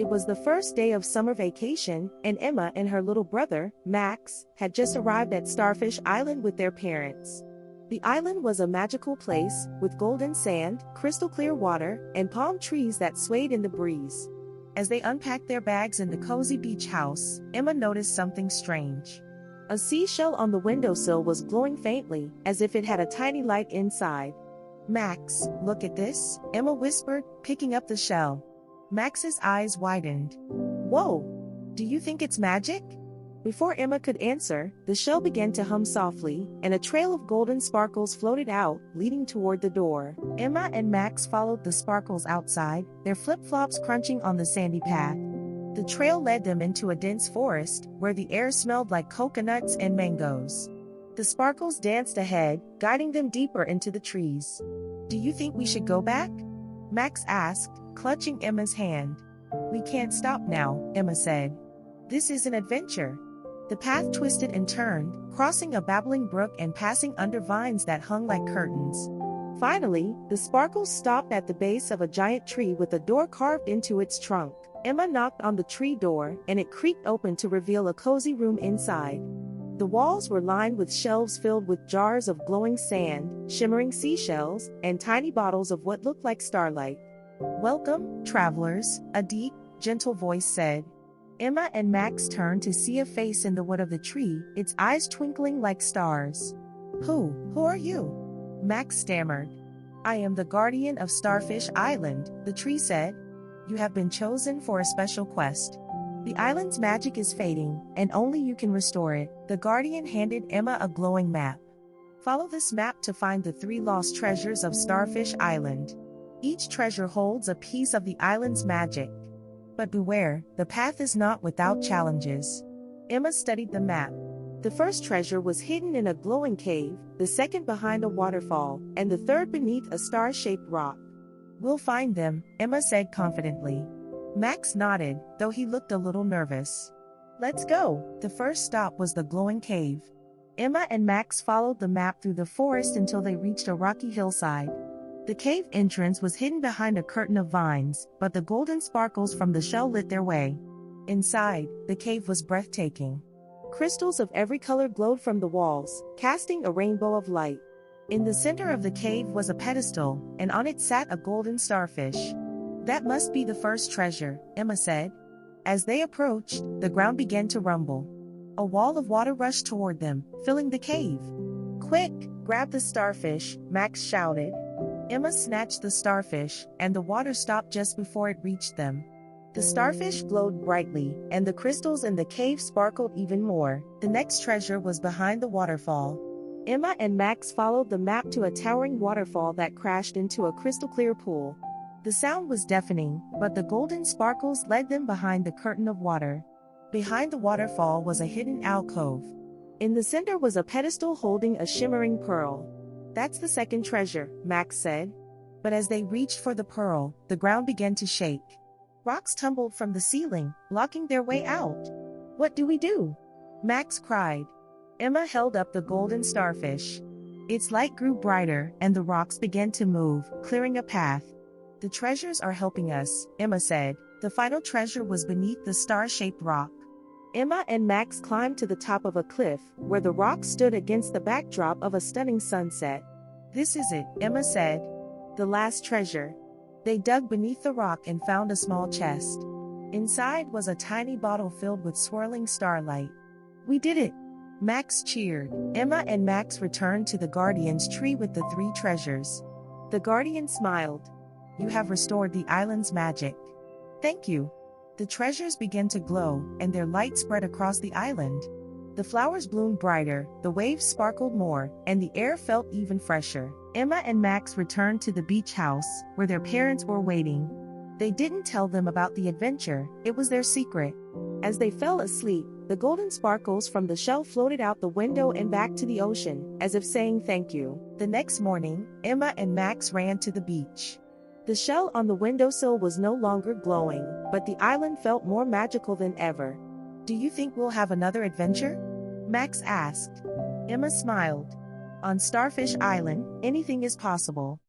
It was the first day of summer vacation, and Emma and her little brother, Max, had just arrived at Starfish Island with their parents. The island was a magical place, with golden sand, crystal clear water, and palm trees that swayed in the breeze. As they unpacked their bags in the cozy beach house, Emma noticed something strange. A seashell on the windowsill was glowing faintly, as if it had a tiny light inside. "Max, look at this," Emma whispered, picking up the shell. Max's eyes widened. "Whoa! Do you think it's magic?" Before Emma could answer, the shell began to hum softly, and a trail of golden sparkles floated out, leading toward the door. Emma and Max followed the sparkles outside, their flip-flops crunching on the sandy path. The trail led them into a dense forest, where the air smelled like coconuts and mangoes. The sparkles danced ahead, guiding them deeper into the trees. "Do you think we should go back?" Max asked, clutching Emma's hand. "We can't stop now," Emma said. "This is an adventure." The path twisted and turned, crossing a babbling brook and passing under vines that hung like curtains. Finally, the sparkles stopped at the base of a giant tree with a door carved into its trunk. Emma knocked on the tree door, and it creaked open to reveal a cozy room inside. The walls were lined with shelves filled with jars of glowing sand, shimmering seashells, and tiny bottles of what looked like starlight. "Welcome, travelers," a deep, gentle voice said. Emma and Max turned to see a face in the wood of the tree, its eyes twinkling like stars. Who are you?" Max stammered. "I am the guardian of Starfish Island," the tree said. "You have been chosen for a special quest. The island's magic is fading, and only you can restore it." The guardian handed Emma a glowing map. "Follow this map to find the 3 lost treasures of Starfish Island. Each treasure holds a piece of the island's magic. But beware, the path is not without challenges." Emma studied the map. The first treasure was hidden in a glowing cave, the second behind a waterfall, and the third beneath a star-shaped rock. "We'll find them," Emma said confidently. Max nodded, though he looked a little nervous. "Let's go." The first stop was the glowing cave. Emma and Max followed the map through the forest until they reached a rocky hillside. The cave entrance was hidden behind a curtain of vines, but the golden sparkles from the shell lit their way. Inside, the cave was breathtaking. Crystals of every color glowed from the walls, casting a rainbow of light. In the center of the cave was a pedestal, and on it sat a golden starfish. "That must be the first treasure," Emma said. As they approached, the ground began to rumble. A wall of water rushed toward them, filling the cave. "Quick, grab the starfish," Max shouted. Emma snatched the starfish, and the water stopped just before it reached them. The starfish glowed brightly, and the crystals in the cave sparkled even more. The next treasure was behind the waterfall. Emma and Max followed the map to a towering waterfall that crashed into a crystal-clear pool. The sound was deafening, but the golden sparkles led them behind the curtain of water. Behind the waterfall was a hidden alcove. In the center was a pedestal holding a shimmering pearl. "That's the second treasure," Max said. But as they reached for the pearl, the ground began to shake. Rocks tumbled from the ceiling, blocking their way out. "What do we do?" Max cried. Emma held up the golden starfish. Its light grew brighter, and the rocks began to move, clearing a path. "The treasures are helping us," Emma said. The final treasure was beneath the star-shaped rock. Emma and Max climbed to the top of a cliff, where the rock stood against the backdrop of a stunning sunset. "This is it," Emma said. "The last treasure." They dug beneath the rock and found a small chest. Inside was a tiny bottle filled with swirling starlight. "We did it!" Max cheered. Emma and Max returned to the Guardian's tree with the 3 treasures. The Guardian smiled. "You have restored the island's magic." "Thank you." The treasures began to glow, and their light spread across the island. The flowers bloomed brighter, the waves sparkled more, and the air felt even fresher. Emma and Max returned to the beach house, where their parents were waiting. They didn't tell them about the adventure, it was their secret. As they fell asleep, the golden sparkles from the shell floated out the window and back to the ocean, as if saying thank you. The next morning, Emma and Max ran to the beach. The shell on the windowsill was no longer glowing, but the island felt more magical than ever. "Do you think we'll have another adventure?" Max asked. Emma smiled. "On Starfish Island, anything is possible."